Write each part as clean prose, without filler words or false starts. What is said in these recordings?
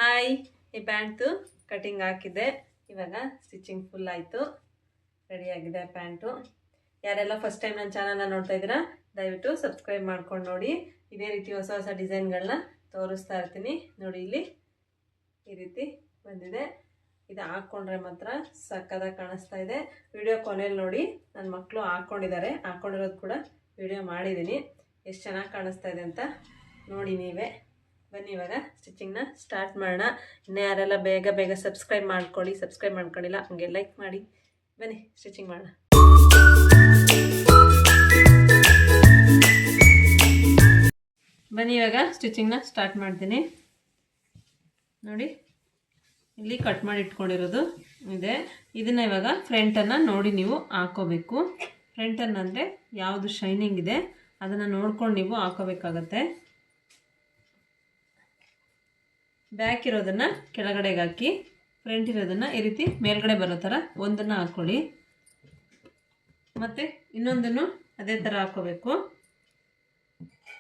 Hi, ಈ pant cutting ಹಾಕಿದ್ದೆ. ಇವಾಗ ಸ್ಟಿಚಿಂಗ್ ಫುಲ್ ಆಯಿತು, ರೆಡಿಯಾಗಿದೆ ಪ್ಯಾಂಟು. ಯಾರೆಲ್ಲ ಫಸ್ಟ್ ಟೈಮ್ ನನ್ನ ಚಾನಲ್ನ ನೋಡ್ತಾ ಇದ್ದೀರಾ ದಯವಿಟ್ಟು ಸಬ್ಸ್ಕ್ರೈಬ್ ಮಾಡ್ಕೊಂಡು ನೋಡಿ. ಇದೇ ರೀತಿ ಹೊಸ ಹೊಸ ಡಿಸೈನ್ಗಳನ್ನ ತೋರಿಸ್ತಾ ಇರ್ತೀನಿ. ನೋಡಿ, ಇಲ್ಲಿ ಈ ರೀತಿ ಬಂದಿದೆ. ಇದು ಹಾಕ್ಕೊಂಡ್ರೆ ಮಾತ್ರ ಸಕ್ಕದಾಗಿ ಕಾಣಿಸ್ತಾ ಇದೆ. ವಿಡಿಯೋ ಕೊನೆಯಲ್ಲಿ ನೋಡಿ, ನನ್ನ ಮಕ್ಕಳು ಹಾಕ್ಕೊಂಡಿದ್ದಾರೆ. ಹಾಕ್ಕೊಂಡಿರೋದು ಕೂಡ ವಿಡಿಯೋ ಮಾಡಿದ್ದೀನಿ. ಎಷ್ಟು ಚೆನ್ನಾಗಿ ಕಾಣಿಸ್ತಾ ಇದೆ ಅಂತ ನೋಡಿ ನೀವೇ. ಬನ್ನಿ ಇವಾಗ ಸ್ಟಿಚಿಂಗ್ನ ಸ್ಟಾರ್ಟ್ ಮಾಡೋಣ. ಇನ್ನೂ ಯಾರೆಲ್ಲ ಬೇಗ ಸಬ್ಸ್ಕ್ರೈಬ್ ಮಾಡ್ಕೊಳ್ಳಿ, ಸಬ್ಸ್ಕ್ರೈಬ್ ಮಾಡ್ಕೊಂಡಿಲ್ಲ ಹಂಗೆ ಲೈಕ್ ಮಾಡಿ. ಬನ್ನಿ ಸ್ಟಿಚಿಂಗ್ ಮಾಡೋಣ. ಬನ್ನಿ ಇವಾಗ ಸ್ಟಿಚಿಂಗ್ನ ಸ್ಟಾರ್ಟ್ ಮಾಡ್ತೀನಿ. ನೋಡಿ, ಇಲ್ಲಿ ಕಟ್ ಮಾಡಿ ಇಟ್ಕೊಂಡಿರೋದು ಇದೆ. ಇದನ್ನು ಇವಾಗ ಫ್ರಂಟನ್ನು ನೋಡಿ ನೀವು ಹಾಕೋಬೇಕು. ಫ್ರಂಟನ್ನು ಅಂದರೆ ಯಾವುದು ಶೈನಿಂಗ್ ಇದೆ ಅದನ್ನು ನೋಡ್ಕೊಂಡು ನೀವು ಹಾಕೋಬೇಕಾಗತ್ತೆ. ಬ್ಯಾಕ್ ಇರೋದನ್ನು ಕೆಳಗಡೆಗೆ ಹಾಕಿ, ಫ್ರಂಟ್ ಇರೋದನ್ನು ಈ ರೀತಿ ಮೇಲ್ಗಡೆ ಬರೋ ಥರ ಒಂದನ್ನು ಹಾಕ್ಕೊಳ್ಳಿ. ಮತ್ತು ಇನ್ನೊಂದನ್ನು ಅದೇ ಥರ ಹಾಕ್ಕೋಬೇಕು.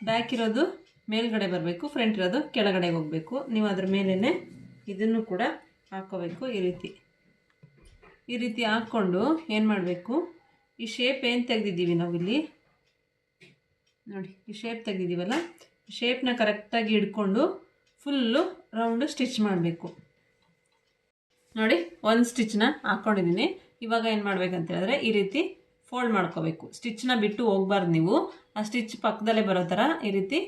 ಬ್ಯಾಕ್ ಇರೋದು ಮೇಲ್ಗಡೆ ಬರಬೇಕು, ಫ್ರಂಟ್ ಇರೋದು ಕೆಳಗಡೆಗೆ ಹೋಗಬೇಕು. ನೀವು ಅದ್ರ ಮೇಲೇ ಇದನ್ನು ಕೂಡ ಹಾಕ್ಕೋಬೇಕು. ಈ ರೀತಿ ಹಾಕ್ಕೊಂಡು ಏನು ಮಾಡಬೇಕು, ಈ ಶೇಪ್ ಏನು ತೆಗೆದಿದ್ದೀವಿ ನಾವಿಲ್ಲಿ ನೋಡಿ, ಈ ಶೇಪ್ ತೆಗೆದಿದ್ದೀವಲ್ಲ, ಈ ಶೇಪ್ನ ಕರೆಕ್ಟಾಗಿ ಹಿಡ್ಕೊಂಡು ಫುಲ್ಲು ರೌಂಡು ಸ್ಟಿಚ್ ಮಾಡಬೇಕು. ನೋಡಿ, ಒಂದು ಸ್ಟಿಚ್ನ ಹಾಕ್ಕೊಂಡಿದ್ದೀನಿ. ಇವಾಗ ಏನು ಮಾಡಬೇಕಂತ ಹೇಳಿದ್ರೆ ಈ ರೀತಿ ಫೋಲ್ಡ್ ಮಾಡ್ಕೋಬೇಕು. ಸ್ಟಿಚ್ನ ಬಿಟ್ಟು ಹೋಗ್ಬಾರ್ದು ನೀವು. ಆ ಸ್ಟಿಚ್ ಪಕ್ಕದಲ್ಲೇ ಬರೋ ಥರ ಈ ರೀತಿ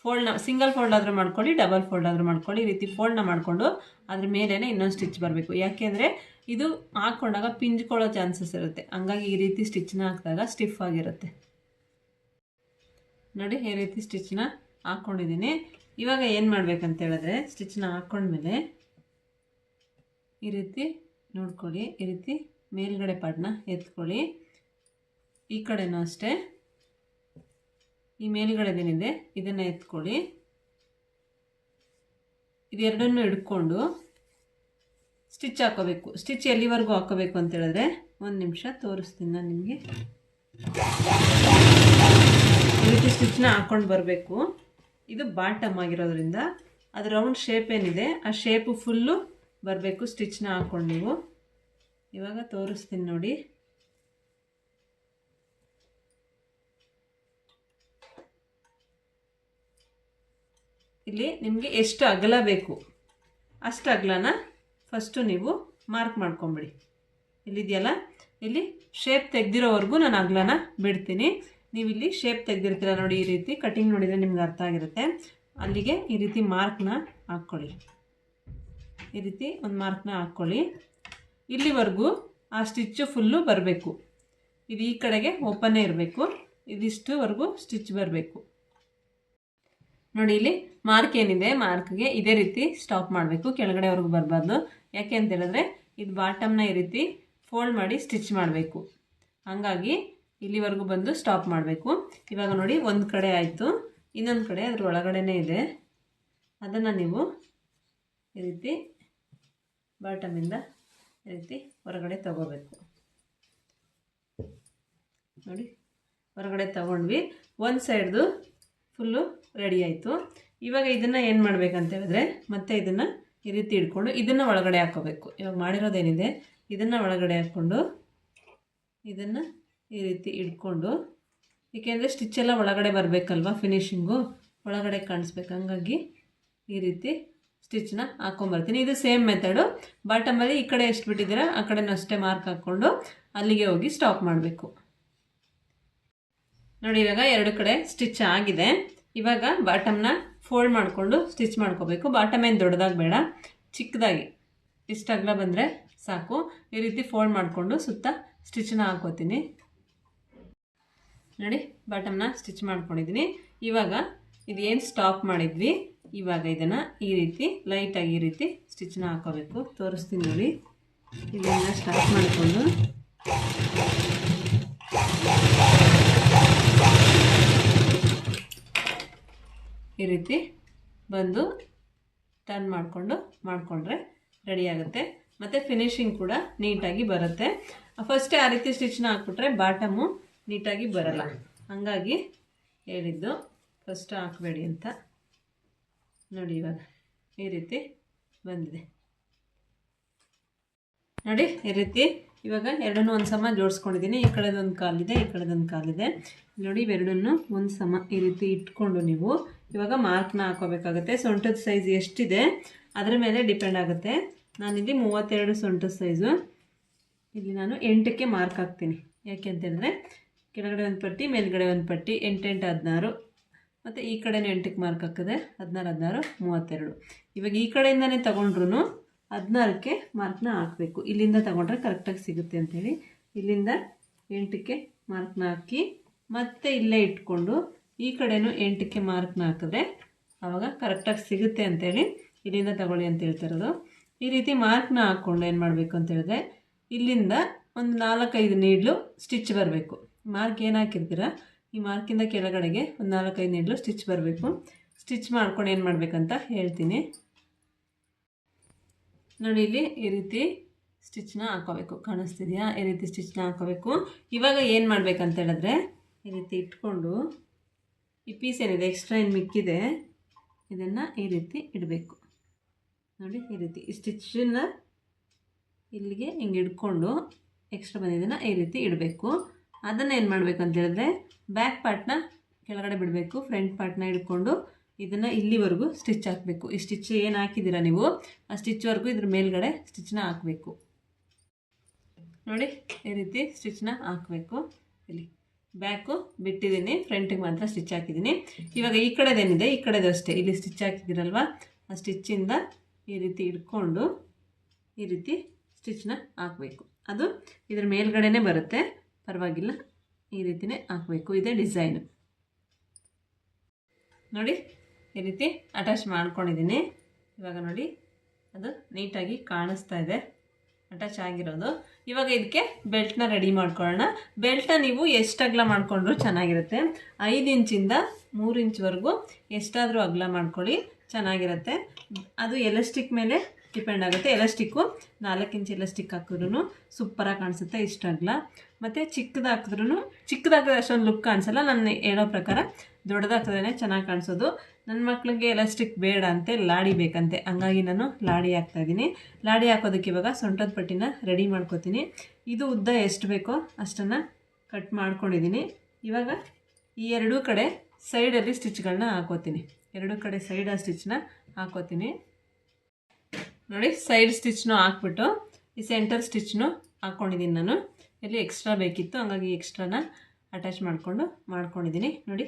ಫೋಲ್ಡ್ನ ಸಿಂಗಲ್ ಫೋಲ್ಡ್ ಆದರೂ ಮಾಡ್ಕೊಳ್ಳಿ, ಡಬಲ್ ಫೋಲ್ಡ್ ಆದರೂ ಮಾಡ್ಕೊಳ್ಳಿ. ಈ ರೀತಿ ಫೋಲ್ಡ್ನ ಮಾಡಿಕೊಂಡು ಅದ್ರ ಮೇಲೇ ಇನ್ನೊಂದು ಸ್ಟಿಚ್ ಬರಬೇಕು. ಯಾಕೆಂದರೆ ಇದು ಹಾಕ್ಕೊಂಡಾಗ ಪಿಂಜ್ಕೊಳ್ಳೋ ಚಾನ್ಸಸ್ ಇರುತ್ತೆ. ಹಂಗಾಗಿ ಈ ರೀತಿ ಸ್ಟಿಚ್ನ ಹಾಕಿದಾಗ ಸ್ಟಿಫ್ ಆಗಿರುತ್ತೆ. ನೋಡಿ, ಈ ರೀತಿ ಸ್ಟಿಚ್ನ ಹಾಕ್ಕೊಂಡಿದ್ದೀನಿ. ಇವಾಗ ಏನು ಮಾಡಬೇಕಂತ ಹೇಳಿದ್ರೆ ಸ್ಟಿಚ್ನ ಹಾಕ್ಕೊಂಡ್ಮೇಲೆ ಈ ರೀತಿ ನೋಡ್ಕೊಳ್ಳಿ, ಈ ರೀತಿ ಮೇಲ್ಗಡೆ ಪಾರ್ಟ್ನ ಎತ್ಕೊಳ್ಳಿ. ಈ ಕಡೆನೂ ಅಷ್ಟೇ, ಈ ಮೇಲ್ಗಡೆದೇನಿದೆ ಇದನ್ನು ಎತ್ಕೊಳ್ಳಿ. ಇದೆರಡನ್ನೂ ಹಿಡ್ಕೊಂಡು ಸ್ಟಿಚ್ ಹಾಕೋಬೇಕು. ಸ್ಟಿಚ್ ಎಲ್ಲಿವರೆಗೂ ಹಾಕೋಬೇಕು ಅಂತ ಹೇಳಿದ್ರೆ ಒಂದು ನಿಮಿಷ ತೋರಿಸ್ತೀನಿ ನಾನು ನಿಮಗೆ. ಈ ರೀತಿ ಸ್ಟಿಚ್ನ ಹಾಕ್ಕೊಂಡು ಬರಬೇಕು. ಇದು ಬಾಟಮ್ ಆಗಿರೋದ್ರಿಂದ ಅದು ರೌಂಡ್ ಶೇಪ್ ಏನಿದೆ ಆ ಶೇಪು ಫುಲ್ಲು ಬರಬೇಕು ಸ್ಟಿಚ್ನ ಹಾಕ್ಕೊಂಡು ನೀವು. ಇವಾಗ ತೋರಿಸ್ತೀನಿ ನೋಡಿ. ಇಲ್ಲಿ ನಿಮಗೆ ಎಷ್ಟು ಅಗಲ ಬೇಕು ಅಷ್ಟು ಅಗಲನ ಫಸ್ಟು ನೀವು ಮಾರ್ಕ್ ಮಾಡ್ಕೊಂಬಿಡಿ. ಇಲ್ಲಿದೆಯಲ್ಲ, ಇಲ್ಲಿ ಶೇಪ್ ತೆಗೆದಿರೋವರೆಗೂ ನಾನು ಅಗಲನ ಬಿಡ್ತೀನಿ. ನೀವು ಇಲ್ಲಿ ಶೇಪ್ ತೆಗೆದಿರ್ತೀರ ನೋಡಿ, ಈ ರೀತಿ ಕಟಿಂಗ್ ನೋಡಿದರೆ ನಿಮ್ಗೆ ಅರ್ಥ ಆಗಿರುತ್ತೆ. ಅಲ್ಲಿಗೆ ಈ ರೀತಿ ಮಾರ್ಕ್ನ ಹಾಕ್ಕೊಳ್ಳಿ. ಈ ರೀತಿ ಒಂದು ಮಾರ್ಕ್ನ ಹಾಕ್ಕೊಳ್ಳಿ. ಇಲ್ಲಿವರೆಗೂ ಆ ಸ್ಟಿಚ್ಚು ಫುಲ್ಲು ಬರಬೇಕು. ಇದು ಈ ಕಡೆಗೆ ಓಪನ್ನೇ ಇರಬೇಕು. ಇದಿಷ್ಟುವರೆಗೂ ಸ್ಟಿಚ್ ಬರಬೇಕು. ನೋಡಿ, ಇಲ್ಲಿ ಮಾರ್ಕ್ ಏನಿದೆ ಮಾರ್ಕ್ಗೆ ಇದೇ ರೀತಿ ಸ್ಟಾಪ್ ಮಾಡಬೇಕು, ಕೆಳಗಡೆವರೆಗೂ ಬರಬಾರ್ದು. ಯಾಕೆ ಅಂತ ಹೇಳಿದ್ರೆ ಇದು ಬಾಟಮ್ನ ಈ ರೀತಿ ಫೋಲ್ಡ್ ಮಾಡಿ ಸ್ಟಿಚ್ ಮಾಡಬೇಕು. ಹಾಗಾಗಿ ಇಲ್ಲಿವರೆಗೂ ಬಂದು ಸ್ಟಾಪ್ ಮಾಡಬೇಕು. ಇವಾಗ ನೋಡಿ, ಒಂದು ಕಡೆ ಆಯಿತು, ಇನ್ನೊಂದು ಕಡೆ ಅದ್ರ ಒಳಗಡೆನೇ ಇದೆ. ಅದನ್ನು ನೀವು ಈ ರೀತಿ ಬಾಟಮಿಂದ ಈ ರೀತಿ ಹೊರಗಡೆ ತಗೋಬೇಕು. ನೋಡಿ, ಹೊರಗಡೆ ತಗೊಂಡ್ವಿ. ಒಂದು ಸೈಡ್ದು ಫುಲ್ಲು ರೆಡಿ ಆಯಿತು. ಇವಾಗ ಇದನ್ನು ಏನು ಮಾಡಬೇಕಂತ ಹೇಳಿದ್ರೆ ಮತ್ತೆ ಇದನ್ನು ಈ ರೀತಿ ಹಿಡ್ಕೊಂಡು ಇದನ್ನು ಒಳಗಡೆ ಹಾಕ್ಕೋಬೇಕು. ಇವಾಗ ಮಾಡಿರೋದೇನಿದೆ ಇದನ್ನು ಒಳಗಡೆ ಹಾಕ್ಕೊಂಡು ಇದನ್ನು ಈ ರೀತಿ ಹಿಡ್ಕೊಂಡು, ಏಕೆಂದರೆ ಸ್ಟಿಚ್ಚೆಲ್ಲ ಒಳಗಡೆ ಬರಬೇಕಲ್ವ, ಫಿನಿಶಿಂಗು ಒಳಗಡೆ ಕಾಣಿಸ್ಬೇಕು. ಹಂಗಾಗಿ ಈ ರೀತಿ ಸ್ಟಿಚ್ನ ಹಾಕ್ಕೊಂಬರ್ತೀನಿ. ಇದು ಸೇಮ್ ಮೆಥಡು. ಬಾಟಮಲ್ಲಿ ಈ ಕಡೆ ಎಷ್ಟು ಬಿಟ್ಟಿದ್ದೀರಾ ಆ ಕಡೆನೂ ಅಷ್ಟೇ ಮಾರ್ಕ್ ಹಾಕ್ಕೊಂಡು ಅಲ್ಲಿಗೆ ಹೋಗಿ ಸ್ಟಾಪ್ ಮಾಡಬೇಕು. ನೋಡಿ, ಇವಾಗ ಎರಡು ಕಡೆ ಸ್ಟಿಚ್ ಆಗಿದೆ. ಇವಾಗ ಬಾಟಮ್ನ ಫೋಲ್ಡ್ ಮಾಡಿಕೊಂಡು ಸ್ಟಿಚ್ ಮಾಡ್ಕೋಬೇಕು. ಬಾಟಮ್ ಏನು ದೊಡ್ಡದಾಗಿ ಬೇಡ, ಚಿಕ್ಕದಾಗಿ ಇಷ್ಟು ಅಗಲ ಬಂದರೆ ಸಾಕು. ಈ ರೀತಿ ಫೋಲ್ಡ್ ಮಾಡಿಕೊಂಡು ಸುತ್ತ ಸ್ಟಿಚ್ನ ಹಾಕ್ಕೋತೀನಿ. ನೋಡಿ, ಬಾಟಮ್ನ ಸ್ಟಿಚ್ ಮಾಡ್ಕೊಂಡಿದ್ದೀನಿ. ಇವಾಗ ಇದೇನು ಸ್ಟಾಪ್ ಮಾಡಿದ್ವಿ, ಇವಾಗ ಇದನ್ನು ಈ ರೀತಿ ಲೈಟಾಗಿ ಈ ರೀತಿ ಸ್ಟಿಚ್ನ ಹಾಕೋಬೇಕು. ತೋರಿಸ್ತೀನಿ ನೋಡಿ. ಇದನ್ನು ಸ್ಟಾರ್ಟ್ ಮಾಡಿಕೊಂಡು ಈ ರೀತಿ ಬಂದು ಟರ್ನ್ ಮಾಡಿಕೊಂಡ್ರೆ ರೆಡಿ ಆಗುತ್ತೆ. ಮತ್ತು ಫಿನಿಶಿಂಗ್ ಕೂಡ ನೀಟಾಗಿ ಬರುತ್ತೆ. ಫಸ್ಟೇ ಆ ರೀತಿ ಸ್ಟಿಚ್ನ ಹಾಕ್ಬಿಟ್ರೆ ಬಾಟಮು ನೀಟಾಗಿ ಬರಲ್ಲ. ಹಾಗಾಗಿ ಹೇಳಿದ್ದು ಫಸ್ಟ್ ಹಾಕಬೇಡಿ ಅಂತ. ನೋಡಿ, ಇವಾಗ ಈ ರೀತಿ ಬಂದಿದೆ ನೋಡಿ. ಈ ರೀತಿ ಇವಾಗ ಎರಡನ್ನೂ ಒಂದು ಸಮ ಜೋಡಿಸ್ಕೊಂಡಿದ್ದೀನಿ. ಈ ಕಡೆದೊಂದು ಕಾಲಿದೆ, ಈ ಕಡೆದೊಂದು ಕಾಲಿದೆ. ನೋಡಿ ಇವೆರಡನ್ನೂ ಒಂದು ಸಮ ಈ ರೀತಿ ಇಟ್ಕೊಂಡು ನೀವು ಇವಾಗ ಮಾರ್ಕ್ನ ಹಾಕೋಬೇಕಾಗುತ್ತೆ. ಸೊಂಟದ ಸೈಜ್ ಎಷ್ಟಿದೆ ಅದರ ಮೇಲೆ ಡಿಪೆಂಡ್ ಆಗುತ್ತೆ. ನಾನಿಲ್ಲಿ 32 ಸೊಂಟದ ಸೈಜು. ಇಲ್ಲಿ ನಾನು 8ಕ್ಕೆ ಮಾರ್ಕ್ ಹಾಕ್ತೀನಿ. ಯಾಕೆ ಅಂತೇಳಿದ್ರೆ ಕೆಳಗಡೆ ಒಂದು ಪಟ್ಟಿ, ಮೇಲ್ಗಡೆ ಒಂದು ಪಟ್ಟಿ, 8 8 16 ಮತ್ತು ಈ ಕಡೆನೂ 8ಕ್ಕೆ ಮಾರ್ಕ್ ಹಾಕಿದೆ. 16 16 32. ಇವಾಗ ಈ ಕಡೆಯಿಂದನೇ ತೊಗೊಂಡ್ರು 16ಕ್ಕೆ ಮಾರ್ಕ್ನ ಹಾಕಬೇಕು. ಇಲ್ಲಿಂದ ತೊಗೊಂಡ್ರೆ ಕರೆಕ್ಟಾಗಿ ಸಿಗುತ್ತೆ ಅಂಥೇಳಿ ಇಲ್ಲಿಂದ 8ಕ್ಕೆ ಮಾರ್ಕ್ನ ಹಾಕಿ ಮತ್ತೆ ಇಲ್ಲೇ ಇಟ್ಕೊಂಡು ಈ ಕಡೆನೂ 8ಕ್ಕೆ ಮಾರ್ಕ್ನ ಹಾಕಿದ್ರೆ ಆವಾಗ ಕರೆಕ್ಟಾಗಿ ಸಿಗುತ್ತೆ ಅಂಥೇಳಿ ಇಲ್ಲಿಂದ ತಗೊಳ್ಳಿ ಅಂತ ಹೇಳ್ತಿರೋದು. ಈ ರೀತಿ ಮಾರ್ಕ್ನ ಹಾಕ್ಕೊಂಡು ಏನು ಮಾಡಬೇಕು ಅಂತ ಹೇಳಿದ್ರೆ ಇಲ್ಲಿಂದ ಒಂದು 4-5 ನೀಡ್ಲು ಸ್ಟಿಚ್ ಬರಬೇಕು. ಮಾರ್ಕ್ ಏನು ಹಾಕಿರ್ತೀರ ಈ ಮಾರ್ಕಿಂದ ಕೆಳಗಡೆಗೆ ಒಂದು 4-5 ನೀಡ್ಲು ಸ್ಟಿಚ್ ಬರಬೇಕು. ಸ್ಟಿಚ್ ಮಾಡ್ಕೊಂಡು ಏನು ಮಾಡಬೇಕಂತ ಹೇಳ್ತೀನಿ ನೋಡಿ. ಇಲ್ಲಿ ಈ ರೀತಿ ಸ್ಟಿಚ್ನ ಹಾಕೋಬೇಕು, ಕಾಣಿಸ್ತಿದೆಯಾ? ಈ ರೀತಿ ಸ್ಟಿಚ್ನ ಹಾಕೋಬೇಕು. ಇವಾಗ ಏನು ಮಾಡಬೇಕಂತ ಹೇಳಿದ್ರೆ ಈ ರೀತಿ ಇಟ್ಕೊಂಡು ಈ ಪೀಸ್ ಏನಿದೆ ಎಕ್ಸ್ಟ್ರಾ ಏನು ಮಿಕ್ಕಿದೆ ಇದನ್ನು ಈ ರೀತಿ ಇಡಬೇಕು ನೋಡಿ. ಈ ರೀತಿ ಈ ಸ್ಟಿಚ್ಚನ್ನ ಇಲ್ಲಿಗೆ ಹಿಂಗೆ ಇಟ್ಕೊಂಡು ಎಕ್ಸ್ಟ್ರಾ ಬಂದಿದ್ದನ್ನು ಈ ರೀತಿ ಇಡಬೇಕು. ಅದನ್ನು ಏನು ಮಾಡಬೇಕಂತ ಹೇಳಿದ್ರೆ ಬ್ಯಾಕ್ ಪಾರ್ಟ್ನ ಕೆಳಗಡೆ ಬಿಡಬೇಕು, ಫ್ರಂಟ್ ಪಾರ್ಟ್ನ ಇಟ್ಕೊಂಡು ಇದನ್ನು ಇಲ್ಲಿವರೆಗೂ ಸ್ಟಿಚ್ ಹಾಕಬೇಕು. ಈ ಸ್ಟಿಚ್ ಏನು ಹಾಕಿದ್ದೀರಾ ನೀವು ಆ ಸ್ಟಿಚ್ವರೆಗೂ ಇದ್ರ ಮೇಲ್ಗಡೆ ಸ್ಟಿಚ್ನ ಹಾಕಬೇಕು ನೋಡಿ. ಈ ರೀತಿ ಸ್ಟಿಚ್ನ ಹಾಕಬೇಕು. ಇಲ್ಲಿ ಬ್ಯಾಕು ಬಿಟ್ಟಿದ್ದೀನಿ, ಫ್ರಂಟಿಗೆ ಮಾತ್ರ ಸ್ಟಿಚ್ ಹಾಕಿದ್ದೀನಿ. ಇವಾಗ ಈ ಕಡೆದೇನಿದೆ ಈ ಕಡೆದು ಅಷ್ಟೇ, ಇಲ್ಲಿ ಸ್ಟಿಚ್ ಹಾಕಿದ್ದೀರಲ್ವ ಆ ಸ್ಟಿಚ್ಚಿಂದ ಈ ರೀತಿ ಇಟ್ಕೊಂಡು ಈ ರೀತಿ ಸ್ಟಿಚ್ನ ಹಾಕಬೇಕು. ಅದು ಇದ್ರ ಮೇಲ್ಗಡೆನೇ ಬರುತ್ತೆ, ಪರವಾಗಿಲ್ಲ. ಈ ರೀತಿನೇ ಹಾಕಬೇಕು. ಇದೇ ಡಿಸೈನು ನೋಡಿ. ಈ ರೀತಿ ಅಟ್ಯಾಚ್ ಮಾಡ್ಕೊಂಡಿದ್ದೀನಿ. ಇವಾಗ ನೋಡಿ ಅದು ನೀಟಾಗಿ ಕಾಣಿಸ್ತಾ ಇದೆ ಅಟ್ಯಾಚ್ ಆಗಿರೋದು. ಇವಾಗ ಇದಕ್ಕೆ ಬೆಲ್ಟ್ನ ರೆಡಿ ಮಾಡ್ಕೊಳ್ಳೋಣ. ಬೆಲ್ಟ್ನ ನೀವು ಎಷ್ಟು ಅಗಲ ಮಾಡಿಕೊಂಡ್ರೂ ಚೆನ್ನಾಗಿರುತ್ತೆ. 5 ಇಂಚಿಂದ 3 ಇಂಚ್ವರೆಗೂ ಎಷ್ಟಾದರೂ ಅಗಲ ಮಾಡ್ಕೊಳ್ಳಿ, ಚೆನ್ನಾಗಿರುತ್ತೆ. ಅದು ಎಲಾಸ್ಟಿಕ್ ಮೇಲೆ ಡಿಪೆಂಡ್ ಆಗುತ್ತೆ. ಎಲಾಸ್ಟಿಕ್ಕು 4 ಇಂಚ್ ಎಲಾಸ್ಟಿಕ್ ಹಾಕಿದ್ರೂ ಸೂಪರಾಗಿ ಕಾಣಿಸುತ್ತೆ ಇಷ್ಟು ಅಗಲ. ಮತ್ತು ಚಿಕ್ಕದಾಕಿದ್ರೆ ಅಷ್ಟೊಂದು ಲುಕ್ ಕಾಣಿಸಲ್ಲ. ನಾನು ಹೇಳೋ ಪ್ರಕಾರ ದೊಡ್ಡದಾಕಿದ್ರೇ ಚೆನ್ನಾಗಿ ಕಾಣಿಸೋದು. ನನ್ನ ಮಕ್ಕಳಿಗೆ ಎಲಾಸ್ಟಿಕ್ ಬೇಡ ಅಂತೆ, ಲಾಡಿ ಬೇಕಂತೆ, ಹಂಗಾಗಿ ನಾನು ಲಾಡಿ ಹಾಕ್ತಾಯಿದ್ದೀನಿ. ಲಾಡಿ ಹಾಕೋದಕ್ಕೆ ಇವಾಗ ಸೊಂಟದ ಪಟ್ಟಿನ ರೆಡಿ ಮಾಡ್ಕೋತೀನಿ. ಇದು ಉದ್ದ ಎಷ್ಟು ಬೇಕೋ ಅಷ್ಟನ್ನು ಕಟ್ ಮಾಡ್ಕೊಂಡಿದ್ದೀನಿ. ಇವಾಗ ಈ ಎರಡೂ ಕಡೆ ಸೈಡಲ್ಲಿ ಸ್ಟಿಚ್ಗಳನ್ನ ಹಾಕೋತೀನಿ. ಎರಡೂ ಕಡೆ ಸೈಡ್ ಸ್ಟಿಚ್ನ ಹಾಕೋತೀನಿ ನೋಡಿ. ಸೈಡ್ ಸ್ಟಿಚ್ನು ಹಾಕ್ಬಿಟ್ಟು ಈ ಸೆಂಟರ್ ಸ್ಟಿಚ್ನು ಹಾಕ್ಕೊಂಡಿದ್ದೀನಿ ನಾನು. ಇಲ್ಲಿ ಎಕ್ಸ್ಟ್ರಾ ಬೇಕಿತ್ತು, ಹಂಗಾಗಿ ಎಕ್ಸ್ಟ್ರಾನ ಅಟ್ಯಾಚ್ ಮಾಡ್ಕೊಂಡಿದ್ದೀನಿ ನೋಡಿ.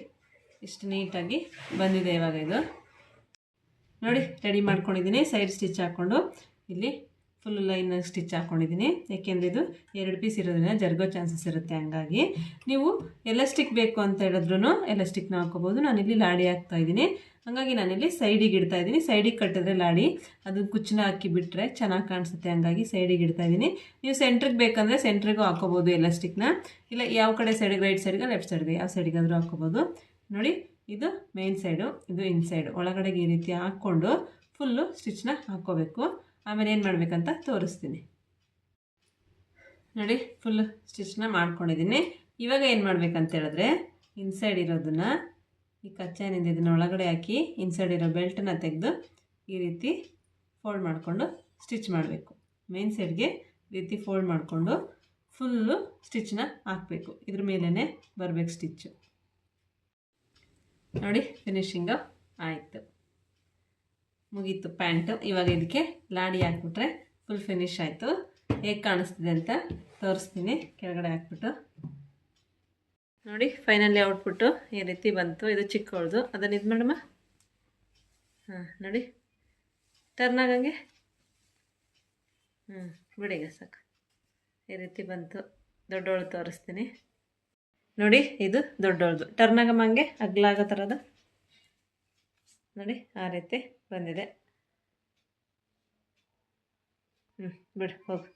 ಇಷ್ಟು ನೀಟಾಗಿ ಬಂದಿದೆ. ಇವಾಗ ಇದು ನೋಡಿ ರೆಡಿ ಮಾಡ್ಕೊಂಡಿದ್ದೀನಿ. ಸೈಡ್ ಸ್ಟಿಚ್ ಹಾಕ್ಕೊಂಡು ಇಲ್ಲಿ ಫುಲ್ ಲೈನ್ ಸ್ಟಿಚ್ ಹಾಕ್ಕೊಂಡಿದ್ದೀನಿ. ಯಾಕೆಂದರೆ ಇದು 2 ಪೀಸ್ ಇರೋದ್ರಿಂದ ಜರುಗೋ ಚಾನ್ಸಸ್ ಇರುತ್ತೆ. ಹಂಗಾಗಿ ನೀವು ಎಲಾಸ್ಟಿಕ್ ಬೇಕು ಅಂತ ಹೇಳಿದ್ರೂ ಎಲಾಸ್ಟಿಕ್ನ ಹಾಕೋಬೋದು. ನಾನಿಲ್ಲಿ ಲಾಡಿ ಹಾಕ್ತಾಯಿದ್ದೀನಿ, ಹಾಗಾಗಿ ನಾನಿಲ್ಲಿ ಸೈಡಿಗೆ ಇಡ್ತಾಯಿದ್ದೀನಿ. ಸೈಡಿಗೆ ಕಟ್ಟಿದ್ರೆ ಲಾಡಿ ಅದು ಕುಚ್ಚನ್ನ ಹಾಕಿ ಬಿಟ್ಟರೆ ಚೆನ್ನಾಗಿ ಕಾಣಿಸುತ್ತೆ, ಹಂಗಾಗಿ ಸೈಡಿಗೆ ಇಡ್ತಾಯಿದ್ದೀನಿ. ನೀವು ಸೆಂಟ್ರಿಗೆ ಬೇಕಂದರೆ ಸೆಂಟ್ರಿಗೂ ಹಾಕೋಬೋದು ಎಲಾಸ್ಟಿಕ್ನ, ಇಲ್ಲ ಯಾವ ಕಡೆ ಸೈಡಿಗೆ, ರೈಟ್ ಸೈಡ್ಗೆ ಲೆಫ್ಟ್ ಸೈಡ್ಗೆ ಯಾವ ಸೈಡಿಗಾದರೂ ಹಾಕೋಬೋದು ನೋಡಿ. ಇದು ಮೇನ್ ಸೈಡು, ಇದು ಇನ್ಸೈಡು. ಒಳಗಡೆಗೆ ಈ ರೀತಿ ಹಾಕ್ಕೊಂಡು ಫುಲ್ಲು ಸ್ಟಿಚ್ನ ಹಾಕ್ಕೋಬೇಕು. ಆಮೇಲೆ ಏನು ಮಾಡಬೇಕಂತ ತೋರಿಸ್ತೀನಿ ನೋಡಿ. ಫುಲ್ ಸ್ಟಿಚ್ನ ಮಾಡ್ಕೊಂಡಿದ್ದೀನಿ. ಇವಾಗ ಏನು ಮಾಡಬೇಕಂತ ಹೇಳಿದ್ರೆ ಇನ್ಸೈಡ್ ಇರೋದನ್ನು ಈ ಕಚ್ಚಾ ಏನಿದೆ ಇದನ್ನು ಒಳಗಡೆ ಹಾಕಿ ಇನ್ಸೈಡ್ ಇರೋ ಬೆಲ್ಟನ್ನ ತೆಗೆದು ಈ ರೀತಿ ಫೋಲ್ಡ್ ಮಾಡಿಕೊಂಡು ಸ್ಟಿಚ್ ಮಾಡಬೇಕು. ಮೇನ್ ಸೈಡ್ಗೆ ಈ ರೀತಿ ಫೋಲ್ಡ್ ಮಾಡಿಕೊಂಡು ಫುಲ್ಲು ಸ್ಟಿಚ್ನ ಹಾಕಬೇಕು. ಇದ್ರ ಮೇಲೇ ಬರಬೇಕು ಸ್ಟಿಚ್ಚು ನೋಡಿ. ಫಿನಿಶಿಂಗು ಆಯಿತು, ಮುಗೀತು ಪ್ಯಾಂಟು. ಇವಾಗ ಇದಕ್ಕೆ ಲಾಡಿ ಹಾಕ್ಬಿಟ್ರೆ ಫುಲ್ ಫಿನಿಶ್ ಆಯಿತು. ಹೇಗೆ ಕಾಣಿಸ್ತಿದೆ ಅಂತ ತೋರಿಸ್ತೀನಿ ಕೆಳಗಡೆ ಹಾಕ್ಬಿಟ್ಟು ನೋಡಿ. ಫೈನಲಿ ಔಟ್ಪುಟ್ಟು ಈ ರೀತಿ ಬಂತು. ಇದು ಚಿಕ್ಕವಳ್ದು, ಅದನ್ನು ಇದು ಮಾಡಮ್ಮ. ಹಾಂ ನೋಡಿ, ಟರ್ನ್ ಆಗಂಗೆ ಬಿಡಿಗ ಸಾಕು. ಈ ರೀತಿ ಬಂತು. ದೊಡ್ಡವಳು ತೋರಿಸ್ತೀನಿ ನೋಡಿ. ಇದು ದೊಡ್ಡವಳ್ದು. ಟರ್ನ್ ಆಗಮ್ಮ, ಹಂಗೆ ಅಗ್ಲ ಆಗೋ ಥರದ ನೋಡಿ. ಆ ರೀತಿ ಬಂದಿದೆ. ಬಿಡು ಹೋಗು.